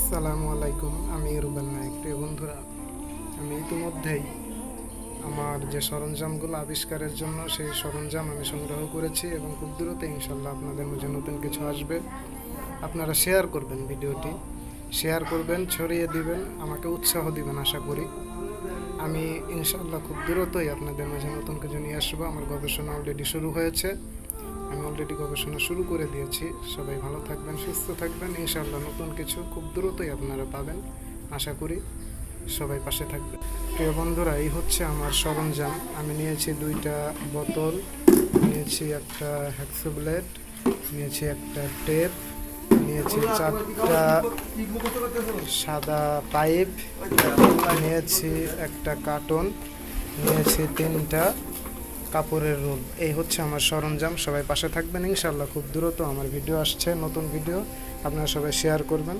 আসসালামু আলাইকুম, আমি রুবেল নায়ক। প্রিয় বন্ধুরা, আমি ইতিমধ্যেই আমার যে সরঞ্জামগুলো আবিষ্কারের জন্য সেই সরঞ্জাম আমি সংগ্রহ করেছি এবং খুব দ্রুত ইনশাল্লাহ আপনাদের মাঝে নতুন কিছু আসবে। আপনারা শেয়ার করবেন, ভিডিওটি শেয়ার করবেন, ছড়িয়ে দিবেন, আমাকে উৎসাহ দিবেন। আশা করি আমি ইনশাল্লাহ খুব দ্রুতই আপনাদের মাঝে নতুন কিছু নিয়ে আসবো। আমার গবেষণা অলরেডি শুরু হয়েছে, আমি অলরেডি গবেষণা শুরু করে দিয়েছি। সবাই ভালো থাকবেন, সুস্থ থাকবেন। ইনশাআল্লাহ নতুন কিছু খুব দ্রুতই আপনারা পাবেন, আশা করি। সবাই পাশে থাকবেন। প্রিয় বন্ধুরা, এই হচ্ছে আমার সরঞ্জাম। আমি নিয়েছি 2টা বোতল, নিয়েছি একটা হ্যাকসো ব্লেড, নিয়েছি একটা টেপ, নিয়েছি 4টা সাদা পাইপ, নিয়েছি একটা কার্টন, নিয়েছি 3টা কাপড়ের রোল। এই হচ্ছে আমার সরঞ্জাম। সবাই পাশে থাকবেন ইনশাল্লাহ। খুব দ্রুত আমার ভিডিও আসছে, নতুন ভিডিও। আপনারা সবাই শেয়ার করবেন।